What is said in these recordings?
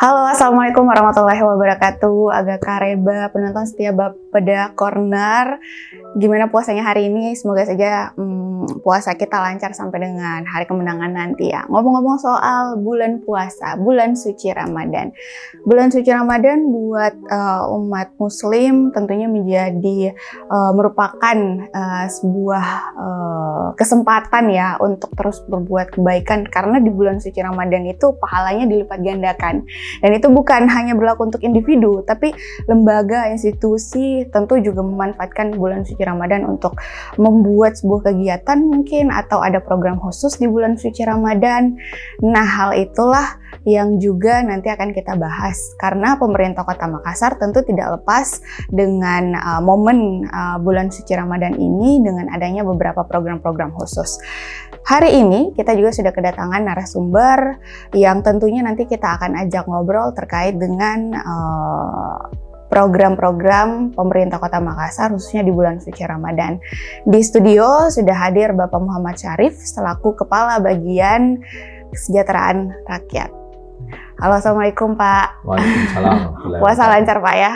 Halo, Assalamualaikum warahmatullahi wabarakatuh. Agak Kareba, penonton setia Bapeda Corner. Gimana puasanya hari ini? Semoga saja puasa kita lancar sampai dengan hari kemenangan nanti ya. Ngomong-ngomong soal bulan puasa, bulan suci Ramadan. Bulan suci Ramadan buat umat muslim tentunya menjadi merupakan sebuah kesempatan ya untuk terus berbuat kebaikan. Karena di bulan suci Ramadan itu pahalanya dilipat gandakan. Dan itu bukan hanya berlaku untuk individu, tapi lembaga, institusi tentu juga memanfaatkan bulan suci Ramadan untuk membuat sebuah kegiatan mungkin atau ada program khusus di bulan suci Ramadan. Nah, hal itulah yang juga nanti akan kita bahas karena pemerintah Kota Makassar tentu tidak lepas dengan momen bulan suci Ramadan ini dengan adanya beberapa program-program khusus. Hari ini kita juga sudah kedatangan narasumber yang tentunya nanti kita akan ajak ngobrol terkait dengan program-program pemerintah Kota Makassar khususnya di bulan suci Ramadan. Di studio sudah hadir Bapak Muhammad Syarif selaku Kepala Bagian Kesejahteraan Rakyat. Halo, Assalamualaikum Pak. Waalaikumsalam. Puasa lancar Pak ya?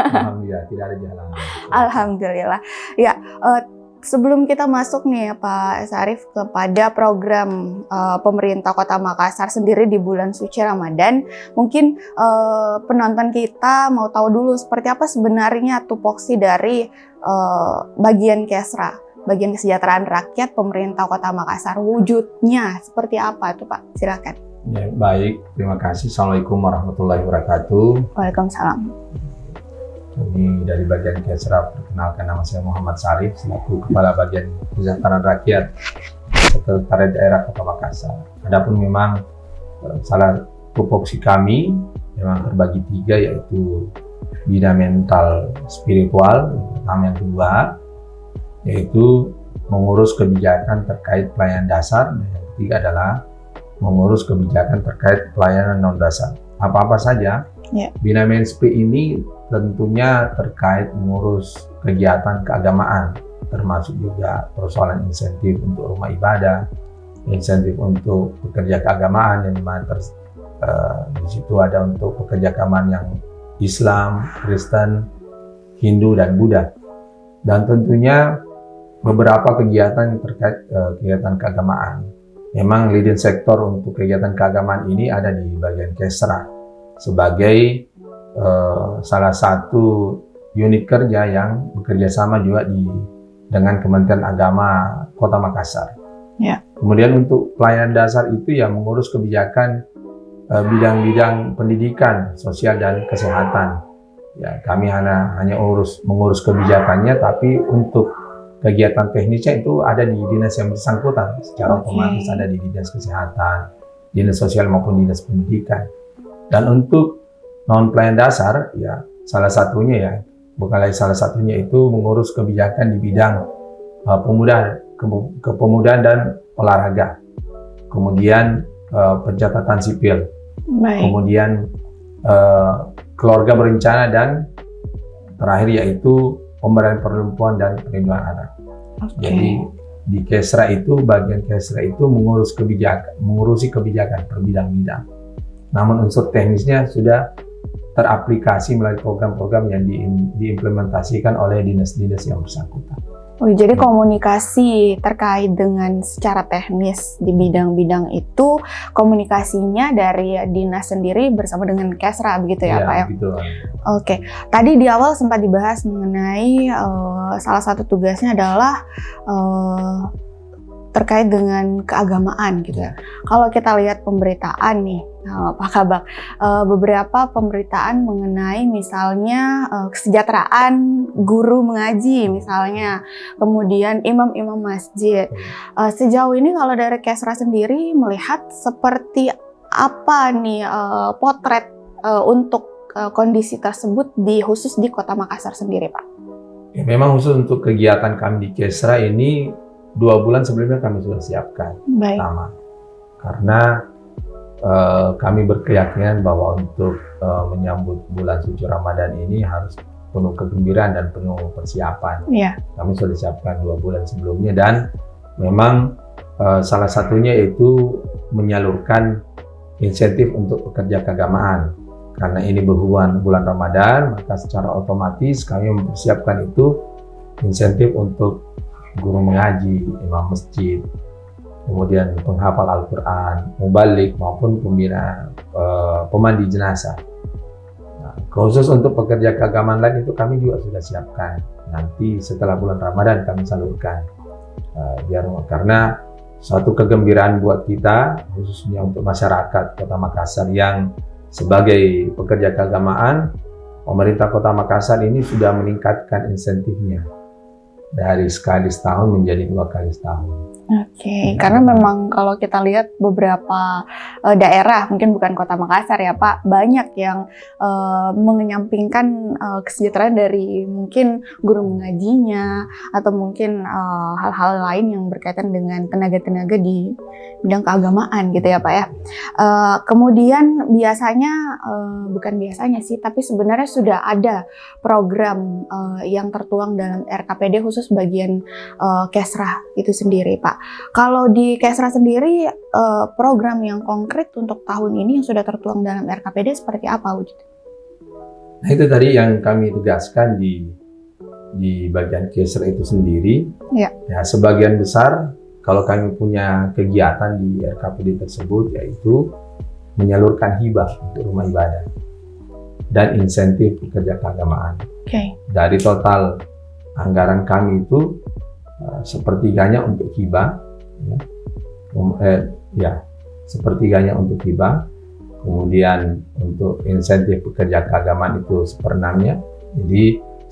Alhamdulillah, tidak ada jalan. Alhamdulillah. Ya, sebelum kita masuk nih ya Pak Syarif kepada program pemerintah Kota Makassar sendiri di bulan suci Ramadan, mungkin penonton kita mau tahu dulu seperti apa sebenarnya tupoksi dari bagian Kesra, bagian kesejahteraan rakyat pemerintah Kota Makassar, wujudnya seperti apa tuh Pak? Silakan. Ya, baik, terima kasih. Assalamualaikum warahmatullahi wabarakatuh. Waalaikumsalam. Ini dari bagian Kesra, perkenalkan nama saya Muhammad Syarif selaku Kepala Bagian Kesejahteraan Rakyat Sekretariat Daerah Kota Makassar. Adapun memang salah tupoksi kami memang terbagi tiga, yaitu bina mental spiritual, yang pertama, yang kedua yaitu mengurus kebijakan terkait pelayanan dasar, dan yang ketiga adalah mengurus kebijakan terkait pelayanan non dasar. Apa-apa saja, bina menspri ini tentunya terkait mengurus kegiatan keagamaan, termasuk juga persoalan insentif untuk rumah ibadah, insentif untuk pekerja keagamaan yang dimana di situ ada untuk pekerja keagamaan yang Islam, Kristen, Hindu dan Buddha, dan tentunya beberapa kegiatan terkait kegiatan keagamaan. Memang leading sektor untuk kegiatan keagamaan ini ada di bagian Kesra sebagai salah satu unit kerja yang bekerja sama juga dengan Kementerian Agama Kota Makassar. Ya. Kemudian untuk pelayanan dasar itu yang mengurus kebijakan bidang-bidang pendidikan, sosial dan kesehatan. Ya, kami hanya mengurus kebijakannya, tapi untuk kegiatan teknisnya itu ada di dinas yang bersangkutan. Secara otomatis ada di dinas kesehatan, dinas sosial maupun dinas pendidikan. Dan untuk non pelayanan dasar, ya salah satunya itu mengurus kebijakan di bidang kepemudaan dan olahraga, kemudian pencatatan sipil, kemudian keluarga berencana, dan terakhir yaitu pemberdayaan perempuan dan perlindungan anak. Jadi di Kesra itu, bagian Kesra itu mengurusi kebijakan per bidang-bidang. Namun unsur teknisnya sudah teraplikasi melalui program-program yang diimplementasikan oleh dinas-dinas yang bersangkutan. Oh, jadi komunikasi terkait dengan secara teknis di bidang-bidang itu komunikasinya dari dinas sendiri bersama dengan Kesra begitu ya Pak ya? Begitu. Oke, tadi di awal sempat dibahas mengenai salah satu tugasnya adalah terkait dengan keagamaan gitu ya. Kalau kita lihat pemberitaan nih, Pak Kabak, beberapa pemberitaan mengenai misalnya kesejahteraan guru mengaji misalnya, kemudian imam-imam masjid. Sejauh ini kalau dari Kesra sendiri melihat seperti apa nih potret untuk kondisi tersebut khusus di Kota Makassar sendiri Pak? Ya, memang khusus untuk kegiatan kami di Kesra ini 2 bulan sebelumnya kami sudah siapkan. Pertama, karena kami berkeyakinan bahwa untuk menyambut bulan suci Ramadan ini harus penuh kegembiraan dan penuh persiapan. Kami sudah siapkan 2 bulan sebelumnya, dan memang salah satunya itu menyalurkan insentif untuk pekerja keagamaan. karena ini berhubungan bulan Ramadan, maka secara otomatis kami mempersiapkan itu insentif untuk guru mengaji, imam masjid, kemudian penghafal Al-Quran, mubalik maupun pembina pemandi jenazah. Nah, khusus untuk pekerja keagamaan lain itu kami juga sudah siapkan. Nanti setelah bulan Ramadan kami salurkan. Karena suatu kegembiraan buat kita, khususnya untuk masyarakat Kota Makassar yang sebagai pekerja keagamaan, pemerintah Kota Makassar ini sudah meningkatkan insentifnya dari sekali setahun menjadi 2 kali setahun. Oke, karena memang kalau kita lihat beberapa daerah, mungkin bukan Kota Makassar ya Pak, banyak yang mengenyampingkan kesejahteraan dari mungkin guru mengajinya atau mungkin hal-hal lain yang berkaitan dengan tenaga-tenaga di bidang keagamaan gitu ya Pak ya. Kemudian biasanya, bukan biasanya sih, tapi sebenarnya sudah ada program yang tertuang dalam RKPD khusus bagian Kesra itu sendiri Pak. Kalau di Kesra sendiri, program yang konkret untuk tahun ini yang sudah tertuang dalam RKPD seperti apa wujudnya? Nah itu tadi yang kami tugaskan di bagian Kesra itu sendiri. Ya, sebagian besar kalau kami punya kegiatan di RKPD tersebut yaitu menyalurkan hibah untuk rumah ibadah dan insentif pekerja keagamaan. Dari total anggaran kami itu sepertiganya untuk hibah, sepertiganya untuk hibah, kemudian untuk insentif pekerja keagamaan itu 1/6-nya, jadi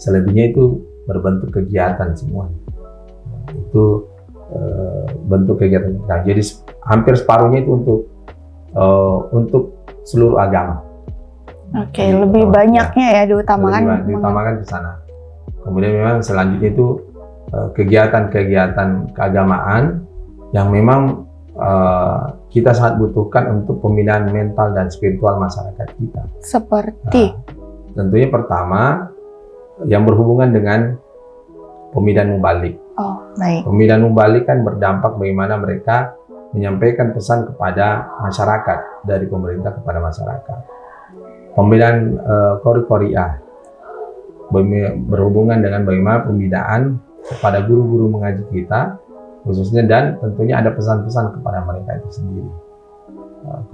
selebihnya itu berbentuk kegiatan semua. Itu bentuk kegiatan. Nah, jadi hampir separuhnya itu untuk seluruh agama. Oke, lebih banyaknya ya diutamakan ke sana. Kemudian memang selanjutnya itu kegiatan-kegiatan keagamaan yang memang kita sangat butuhkan untuk pembinaan mental dan spiritual masyarakat kita. Seperti? Tentunya pertama yang berhubungan dengan pembinaan mubalik. Oh, baik. Pembinaan mubalik kan berdampak bagaimana mereka menyampaikan pesan kepada masyarakat, dari pemerintah kepada masyarakat. Pembinaan qori-qoriah berhubungan dengan bagaimana pembinaan kepada guru-guru mengaji kita khususnya, dan tentunya ada pesan-pesan kepada mereka itu sendiri.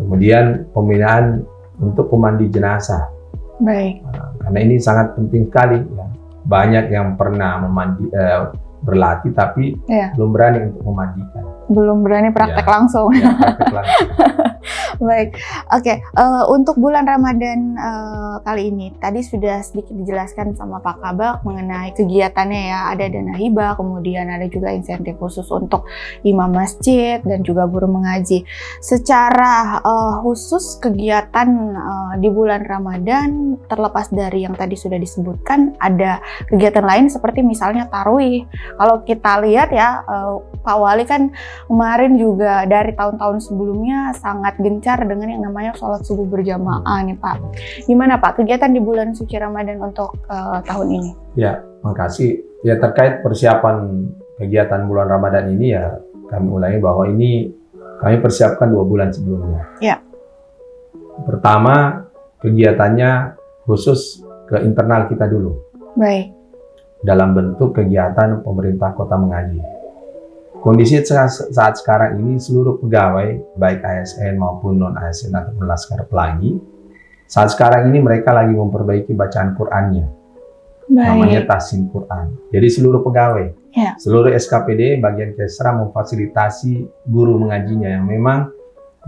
Kemudian pembinaan untuk pemandi jenazah. Baik. Karena ini sangat penting sekali ya. Banyak yang pernah berlatih tapi belum berani untuk memandikan. Belum berani praktek langsung. Ya, praktek langsung. Baik, oke. Untuk bulan Ramadan kali ini, tadi sudah sedikit dijelaskan sama Pak Kabak mengenai kegiatannya ya. Ada dana hibah, kemudian ada juga insentif khusus untuk imam masjid dan juga guru mengaji. Secara khusus kegiatan di bulan Ramadan, terlepas dari yang tadi sudah disebutkan, ada kegiatan lain seperti misalnya tarawih. Kalau kita lihat ya, Pak Wali kan kemarin juga dari tahun-tahun sebelumnya sangat gencar dengan yang namanya sholat subuh berjamaah nih Pak. Gimana Pak kegiatan di bulan suci Ramadan untuk tahun ini? Ya, makasih. Ya, terkait persiapan kegiatan bulan Ramadan ini ya kami ulangi bahwa ini kami persiapkan 2 bulan sebelumnya. Ya. Pertama, kegiatannya khusus ke internal kita dulu. Baik. Dalam bentuk kegiatan pemerintah kota mengaji. Kondisi saat sekarang ini seluruh pegawai, baik ASN maupun non-ASN ataupun Laskar Pelangi, saat sekarang ini mereka lagi memperbaiki bacaan Qur'annya. Namanya tahsin Qur'an. Jadi seluruh pegawai, seluruh SKPD bagian Kesra memfasilitasi guru mengajinya yang memang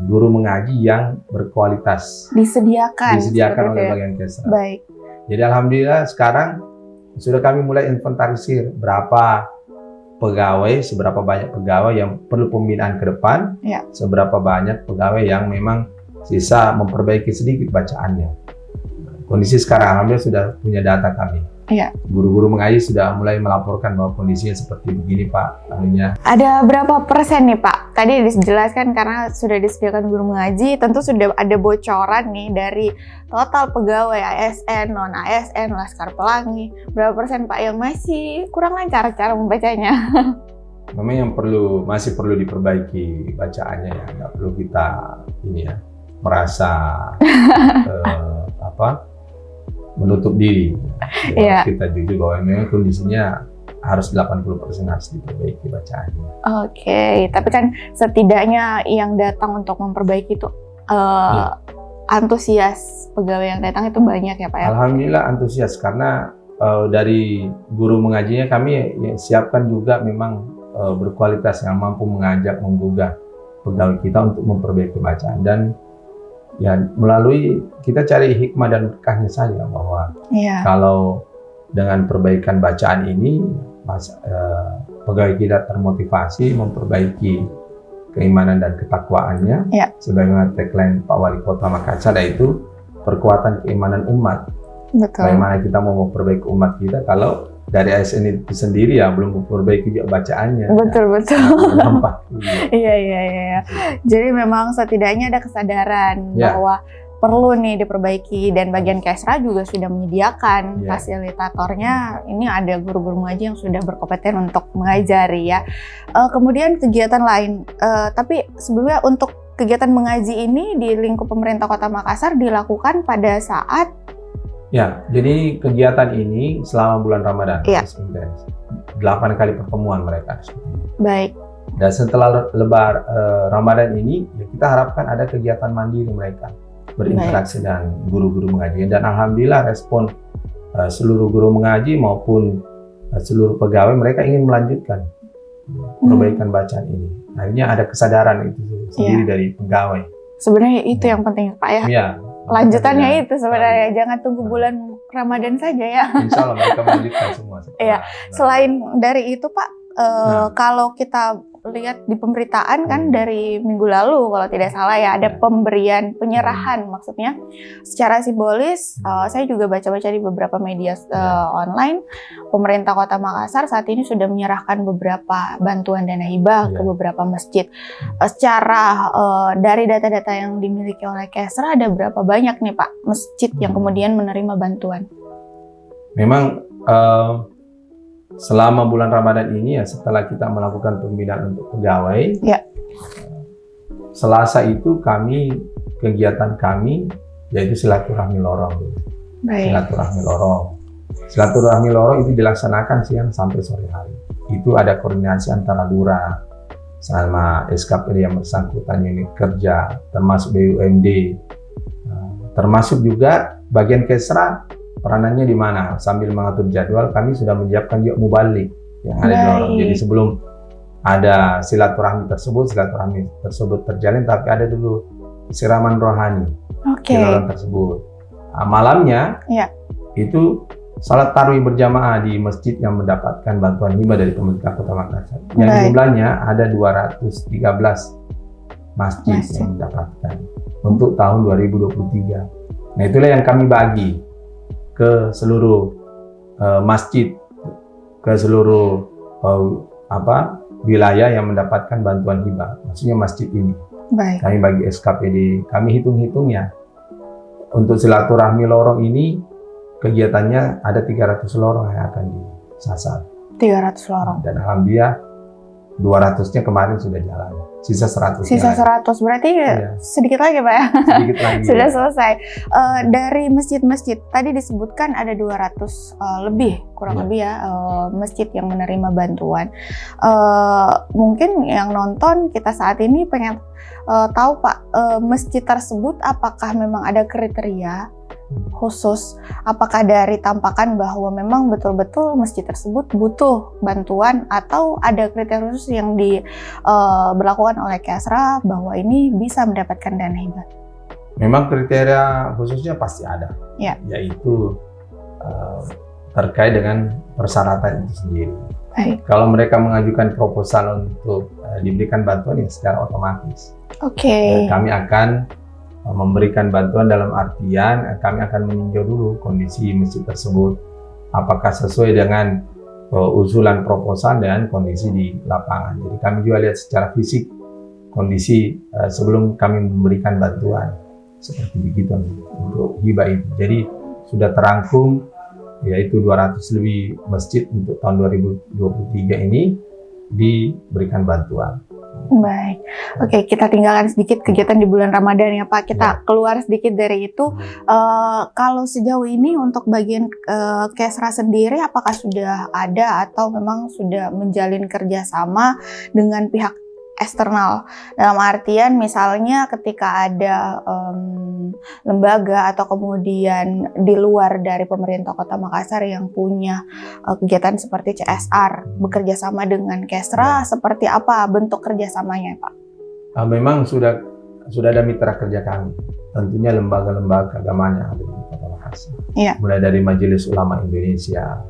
guru mengaji yang berkualitas. Disediakan oleh bagian Kesra. Baik. Jadi alhamdulillah sekarang sudah kami mulai inventarisir berapa pegawai, seberapa banyak pegawai yang perlu pembinaan ke depan, seberapa banyak pegawai yang memang sisa memperbaiki sedikit bacaannya. Kondisi sekarang alhamdulillah sudah punya data kami. Guru-guru mengaji sudah mulai melaporkan bahwa kondisinya seperti begini Pak. Ada berapa persen nih Pak? Tadi dijelaskan karena sudah disediakan guru mengaji, tentu sudah ada bocoran nih dari total pegawai ASN, non-ASN, Laskar Pelangi. Berapa persen Pak yang masih kurang lancar cara membacanya? Memang yang masih perlu diperbaiki bacaannya ya, nggak perlu kita merasa menutup diri. Iya. Kita jujur bahwa memang kondisinya harus 80% harus diperbaiki bacaannya. Oke, tapi kan setidaknya yang datang untuk memperbaiki itu antusias pegawai yang datang itu banyak ya Pak ya? Alhamdulillah antusias karena dari guru mengajinya kami siapkan juga memang berkualitas yang mampu mengajak, menggugah pegawai kita untuk memperbaiki bacaan, dan ya melalui kita cari hikmah dan berkahnya saja bahwa kalau dengan perbaikan bacaan ini pegawai kita termotivasi memperbaiki keimanan dan ketakwaannya, sebagaimana tagline Pak Wali Kota Makassar, yaitu perkuatan keimanan umat. Betul. Bagaimana kita mau memperbaiki umat kita kalau dari ASN itu sendiri ya belum memperbaiki juga bacaannya. Betul. Nampak. Iya. Jadi memang setidaknya ada kesadaran bahwa perlu nih diperbaiki, dan bagian Kesra juga sudah menyediakan fasilitatornya. Ini ada guru-guru mengaji yang sudah berkompeten untuk mengajari ya. Kemudian kegiatan lain, tapi sebelumnya untuk kegiatan mengaji ini di lingkup pemerintah Kota Makassar dilakukan pada saat jadi kegiatan ini selama bulan Ramadan intens. 8 kali pertemuan mereka. Baik. Dan setelah Ramadan ini kita harapkan ada kegiatan mandiri mereka berinteraksi dengan guru-guru mengaji, dan alhamdulillah respon seluruh guru mengaji maupun seluruh pegawai, mereka ingin melanjutkan perbaikan bacaan ini. Akhirnya ada kesadaran itu sendiri dari pegawai. Sebenarnya itu yang penting Pak ya. Iya. Lanjutannya itu sebenarnya, jangan tunggu bulan Ramadan saja ya. Insya Allah mereka melanjutkan semua. Selain dari itu Pak, kalau kita lihat di pemberitaan kan dari minggu lalu kalau tidak salah ya, ada pemberian penyerahan, maksudnya secara simbolis. Saya juga baca-baca di beberapa media online, pemerintah Kota Makassar saat ini sudah menyerahkan beberapa bantuan dana hibah ke beberapa masjid. Secara dari data-data yang dimiliki oleh Kesra, ada berapa banyak nih Pak masjid yang kemudian menerima bantuan? Memang selama bulan Ramadan ini setelah kita melakukan pembinaan untuk pegawai, Selasa itu kegiatan kami yaitu silaturahmi lorong. Silaturahmi lorong itu dilaksanakan siang sampai sore hari. Itu ada koordinasi antara lurah sama SKPD yang bersangkutan, unit kerja, termasuk BUMD, termasuk juga bagian Kesra. Peranannya di mana? Sambil mengatur jadwal, kami sudah menyiapkan juga mubalik yang ada di lorong. Jadi sebelum ada silaturahmi tersebut terjalin, tapi ada dulu siraman rohani di lorong tersebut. Malamnya itu salat tarawih berjamaah di masjid yang mendapatkan bantuan hibah dari pemerintah Kota Makassar. Yang jumlahnya ada 213 masjid yang mendapatkan untuk tahun 2023. Nah, itulah yang kami bagi ke seluruh masjid, ke seluruh wilayah yang mendapatkan bantuan hibah, maksudnya masjid ini. Kami bagi SKPD, kami hitung-hitungnya untuk silaturahmi lorong ini kegiatannya ada 300 lorong yang akan disasar. 300 lorong. Dan alhamdulillah 200-nya kemarin sudah jalan. Sisa 100. Berarti sedikit lagi Pak ya? Sedikit lagi. Sudah selesai. Dari masjid-masjid, tadi disebutkan ada 200 lebih, kurang lebih ya, masjid yang menerima bantuan. Mungkin yang nonton kita saat ini pengen tahu Pak, masjid tersebut apakah memang ada kriteria khusus, apakah dari tampakan bahwa memang betul-betul masjid tersebut butuh bantuan, atau ada kriteria khusus yang diberlakukan oleh Kesra bahwa ini bisa mendapatkan dana hibah? Memang kriteria khususnya pasti ada, yaitu terkait dengan persyaratan itu sendiri. Kalau mereka mengajukan proposal untuk diberikan bantuan ya secara otomatis. Kami akan memberikan bantuan dalam artian kami akan meninjau dulu kondisi masjid tersebut, apakah sesuai dengan usulan proposal dan kondisi di lapangan. Jadi kami juga lihat secara fisik kondisi sebelum kami memberikan bantuan, seperti begitu untuk hibah itu. Jadi sudah terangkum yaitu 200 lebih masjid untuk tahun 2023 ini diberikan bantuan. Baik, oke, kita tinggalkan sedikit kegiatan di bulan Ramadan ya Pak. Kita keluar sedikit dari itu. Kalau sejauh ini untuk bagian Kesra sendiri, apakah sudah ada atau memang sudah menjalin kerjasama dengan pihak eksternal? Dalam artian misalnya ketika ada lembaga atau kemudian di luar dari pemerintah Kota Makassar yang punya kegiatan seperti CSR, bekerja sama dengan Kesra, seperti apa bentuk kerjasamanya Pak? Memang sudah ada mitra kerja kami, tentunya lembaga-lembaga keagamaan yang ada di Kota Makassar. Iya. Mulai dari Majelis Ulama Indonesia,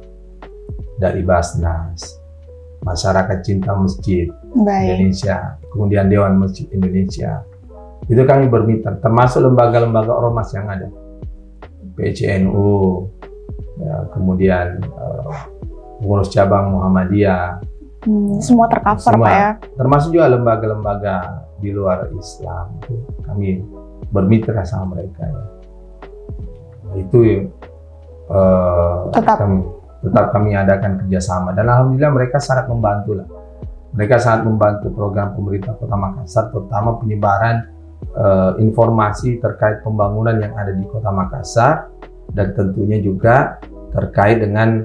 dari Basnas, Masyarakat Cinta Masjid Indonesia, kemudian Dewan Masjid Indonesia. Itu kami bermitra, termasuk lembaga-lembaga ormas yang ada, PCNU, ya, kemudian pengurus cabang Muhammadiyah. Semua tercover Pak ya? Termasuk juga lembaga-lembaga di luar Islam. Kami bermitra sama mereka. Ya. Itu tetap kami adakan kerjasama, dan alhamdulillah mereka sangat membantu lah. Mereka sangat membantu program pemerintah Kota Makassar, terutama penyebaran informasi terkait pembangunan yang ada di Kota Makassar, dan tentunya juga terkait dengan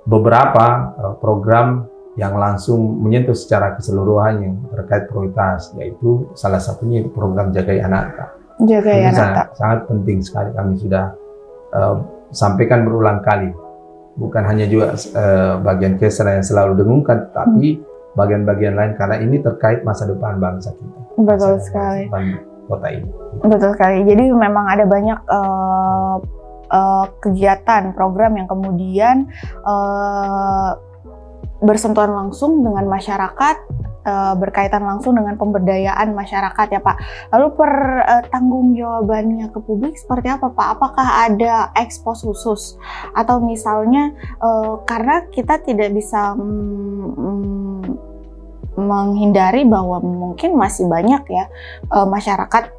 beberapa program yang langsung menyentuh secara keseluruhan yang terkait prioritas, yaitu salah satunya program Jagai Anak. Jagai Anak. Sangat penting sekali, kami sudah sampaikan berulang kali, bukan hanya juga bagian Kesra yang selalu dengungkan, tapi bagian-bagian lain, karena ini terkait masa depan bangsa kita. Betul sekali. Kota ini. Betul sekali. Jadi memang ada banyak kegiatan, program yang kemudian bersentuhan langsung dengan masyarakat, berkaitan langsung dengan pemberdayaan masyarakat ya Pak. Lalu tanggung jawabannya ke publik seperti apa Pak? Apakah ada ekspos khusus? Atau misalnya karena kita tidak bisa menghindari bahwa mungkin masih banyak ya masyarakat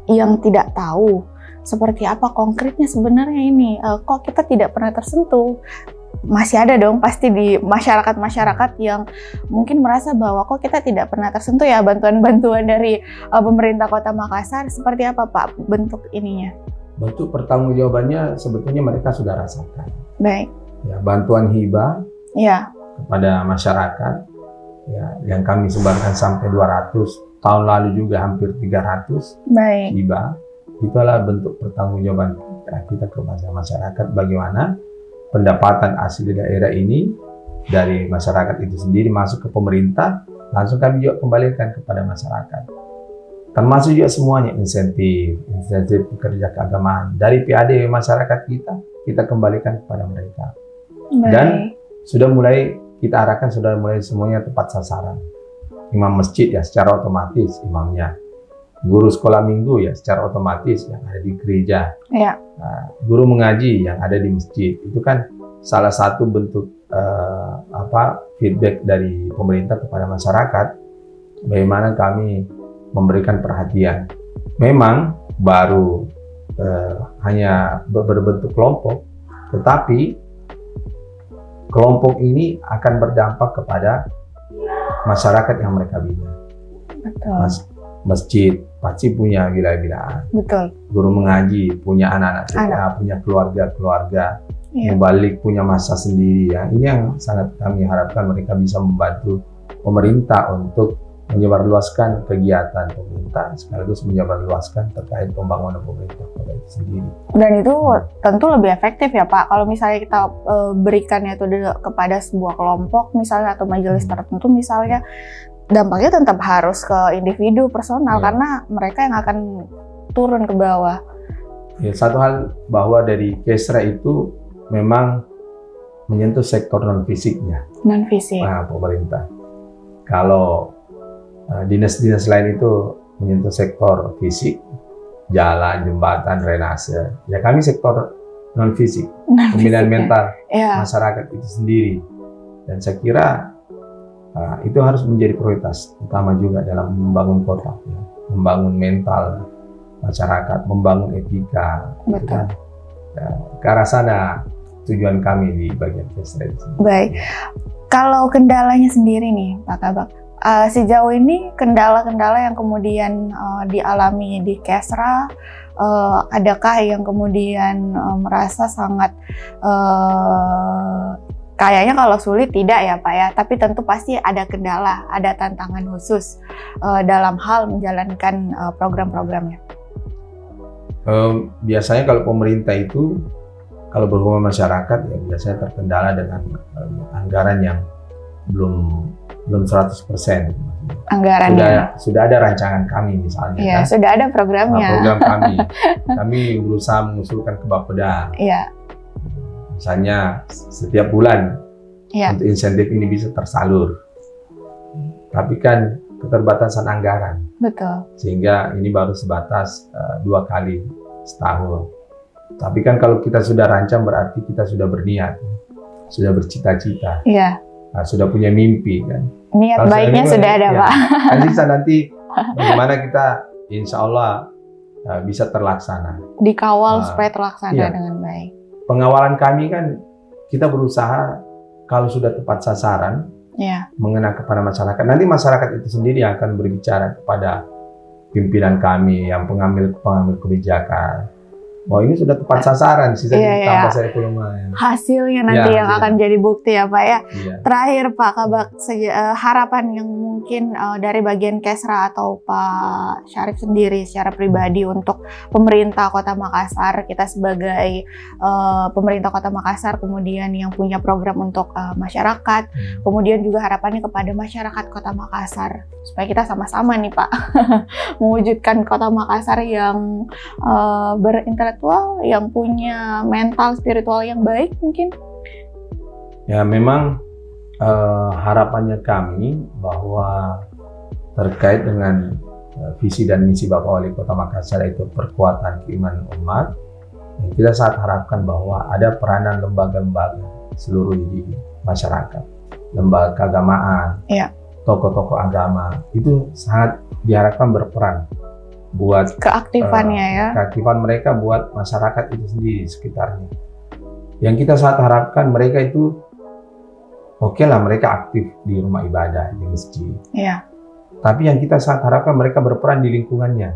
yang tidak tahu seperti apa konkretnya sebenarnya ini, kok kita tidak pernah tersentuh. Masih ada dong pasti di masyarakat-masyarakat yang mungkin merasa bahwa kok kita tidak pernah tersentuh ya bantuan-bantuan dari pemerintah Kota Makassar. Seperti apa Pak bentuk ininya? Bentuk pertanggungjawabannya sebetulnya mereka sudah rasakan. Baik. Ya, bantuan hibah kepada masyarakat ya, yang kami sebarkan sampai 200, tahun lalu juga hampir 300 hibah. Itulah bentuk pertanggungjawaban kita kepada masyarakat, bagaimana pendapatan asli daerah ini dari masyarakat itu sendiri masuk ke pemerintah, langsung kami juga kembalikan kepada masyarakat. Termasuk juga semuanya insentif pekerja keagamaan dari PAD masyarakat kita kembalikan kepada mereka. Dan sudah mulai kita arahkan, sudah mulai semuanya tepat sasaran. Imam masjid ya secara otomatis imamnya, guru sekolah minggu ya secara otomatis yang ada di gereja. Nah, guru mengaji yang ada di masjid, itu kan salah satu bentuk feedback dari pemerintah kepada masyarakat, bagaimana kami memberikan perhatian. Memang baru hanya berbentuk kelompok, tetapi kelompok ini akan berdampak kepada masyarakat yang mereka bina. Masjid pasti punya wilayah-wilayah. Betul. Guru mengaji punya anak-anak kita, punya keluarga-keluarga. Mubalik punya masa sendiri ya. Ini yang sangat kami harapkan mereka bisa membantu pemerintah untuk menyebarluaskan kegiatan pemerintah, sekaligus menyebarluaskan terkait pembangunan pemerintah kota itu sendiri. Dan itu tentu lebih efektif ya Pak, kalau misalnya kita berikannya itu kepada sebuah kelompok misalnya atau majelis tertentu misalnya, dampaknya tetap harus ke individu personal karena mereka yang akan turun ke bawah. Ya, satu hal bahwa dari Kesra itu memang menyentuh sektor non-fisiknya. Non-fisik. Nah, pemerintah. Kalau dinas-dinas lain itu menyentuh sektor fisik, jalan, jembatan, drainase. Ya kami sektor non-fisik, pembinaan mental masyarakat itu sendiri. Dan saya kira itu harus menjadi prioritas utama juga dalam membangun kota, ya. Membangun mental masyarakat, membangun etika. Betul. Ya, ke arah sana tujuan kami di bagian Kesra. Baik. Kalau kendalanya sendiri nih Pak Kabak, Sejauh ini kendala-kendala yang kemudian dialami di Kesra, adakah yang kemudian merasa sangat kayaknya kalau sulit tidak ya Pak ya, tapi tentu pasti ada kendala, ada tantangan khusus dalam hal menjalankan program-programnya. Biasanya kalau pemerintah itu, kalau berhubungan masyarakat ya biasanya terkendala dengan anggaran yang belum 100%. Anggarannya. Sudah ada rancangan kami misalnya. Iya, kan? sudah ada programnya. Program kami berusaha mengusulkan ke Bapeda. Iya. Misalnya setiap bulan untuk insentif ini bisa tersalur. Tapi kan keterbatasan anggaran. Betul. Sehingga ini baru sebatas 2 kali setahun. Tapi kan kalau kita sudah rancang berarti kita sudah berniat, sudah bercita-cita. Iya. Nah, sudah punya mimpi kan. Niat kalau baiknya sudah ada ya, Pak. Kan bisa nanti bagaimana kita insya Allah bisa terlaksana. Dikawal supaya terlaksana iya. dengan baik. Pengawalan kami kan kita berusaha kalau sudah tepat sasaran mengena kepada masyarakat. Nanti masyarakat itu sendiri yang akan berbicara kepada pimpinan kami yang pengambil kebijakan. Oh ini sudah tepat sasaran, sisa ditambah saya lumayan. Hasilnya nanti yang akan jadi bukti ya Pak ya. Iya. Terakhir Pak Kabak, harapan yang mungkin dari bagian Kesra atau Pak Syarif sendiri secara pribadi untuk pemerintah Kota Makassar, kita sebagai pemerintah Kota Makassar kemudian yang punya program untuk masyarakat, kemudian juga harapannya kepada masyarakat Kota Makassar supaya kita sama-sama nih Pak mewujudkan Kota Makassar yang berintelektual, yang punya mental spiritual yang baik mungkin. Ya memang harapannya kami bahwa terkait dengan visi dan misi Bapak Wali Kota Makassar itu perkuatan keimanan umat, kita sangat harapkan bahwa ada peranan lembaga-lembaga seluruh di masyarakat, lembaga keagamaan, tokoh-tokoh agama itu sangat diharapkan berperan buat keaktifannya keaktifan mereka buat masyarakat itu sendiri sekitarnya. Yang kita sangat harapkan mereka itu lah mereka aktif di rumah ibadah, di masjid. Iya. Tapi yang kita sangat harapkan mereka berperan di lingkungannya.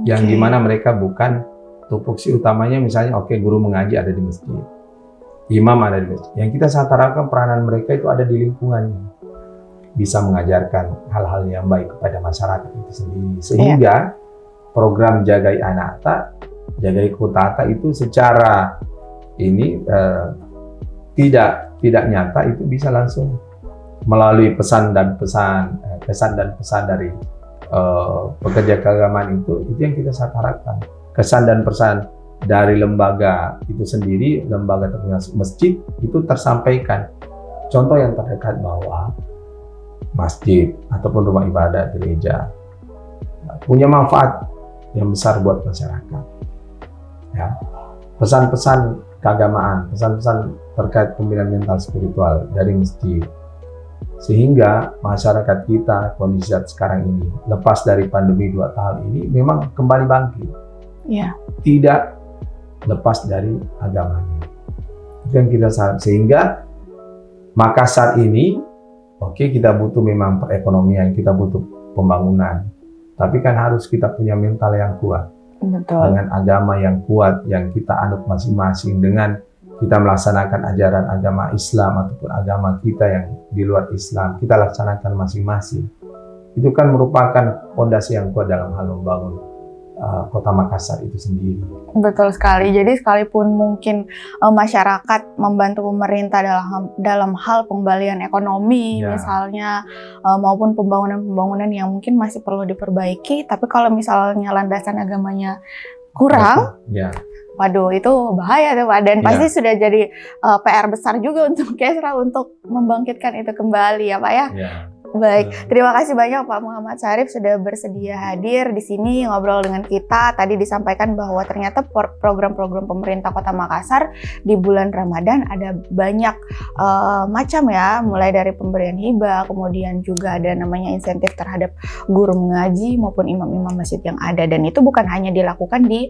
Yang dimana mereka bukan tupoksi utamanya misalnya guru mengaji ada di masjid, imam ada di masjid. Yang kita sangat harapkan peranan mereka itu ada di lingkungannya. Bisa mengajarkan hal-hal yang baik kepada masyarakat itu sendiri. Sehingga program Jagai Anata, Jagai Kotata itu secara ini tidak nyata itu bisa langsung melalui pesan dan pesan dari pekerja keagamaan itu yang kita sangat harapkan. Kesan dan pesan dari lembaga itu sendiri, lembaga termasuk masjid itu tersampaikan. Contoh yang terdekat bahwa masjid ataupun rumah ibadah gereja punya manfaat yang besar buat masyarakat. Ya. Pesan-pesan keagamaan, pesan-pesan terkait pembinaan mental spiritual dari masjid. Sehingga masyarakat kita kondisi saat sekarang ini lepas dari pandemi 2 tahun ini memang kembali bangkit. Tidak lepas dari agamanya. Itu yang kita saat sehingga Makassar ini kita butuh memang perekonomian, kita butuh pembangunan. Tapi kan harus kita punya mental yang kuat. Betul. Dengan agama yang kuat, yang kita anut masing-masing. Dengan kita melaksanakan ajaran agama Islam ataupun agama kita yang di luar Islam, kita laksanakan masing-masing. Itu kan merupakan fondasi yang kuat dalam hal membangun Kota Makassar itu sendiri. Betul sekali. Jadi sekalipun mungkin masyarakat membantu pemerintah dalam hal pengembalian ekonomi misalnya maupun pembangunan yang mungkin masih perlu diperbaiki, tapi kalau misalnya landasan agamanya kurang, waduh itu bahaya tuh Pak. Dan pasti sudah jadi PR besar juga untuk Kesra untuk membangkitkan itu kembali ya Pak ya. Baik, terima kasih banyak Pak Muhammad Syarif sudah bersedia hadir di sini ngobrol dengan kita. Tadi disampaikan bahwa ternyata program-program pemerintah Kota Makassar di bulan Ramadan ada banyak macam ya, mulai dari pemberian hibah, kemudian juga ada namanya insentif terhadap guru mengaji maupun imam-imam masjid yang ada. Dan itu bukan hanya dilakukan di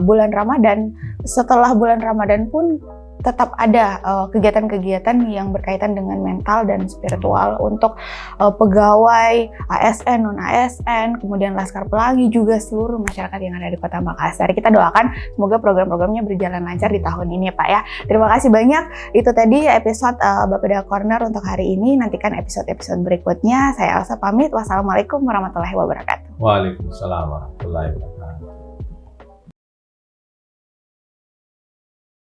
bulan Ramadan. Setelah bulan Ramadan pun tetap ada kegiatan-kegiatan yang berkaitan dengan mental dan spiritual untuk pegawai ASN, non-ASN, kemudian Laskar Pelangi, juga seluruh masyarakat yang ada di Kota Makassar. Kita doakan semoga program-programnya berjalan lancar di tahun ini ya Pak ya. Terima kasih banyak. Itu tadi episode Bapeda Corner untuk hari ini. Nantikan episode-episode berikutnya. Saya Elsa pamit. Wassalamualaikum warahmatullahi wabarakatuh. Waalaikumsalam warahmatullahi wabarakatuh.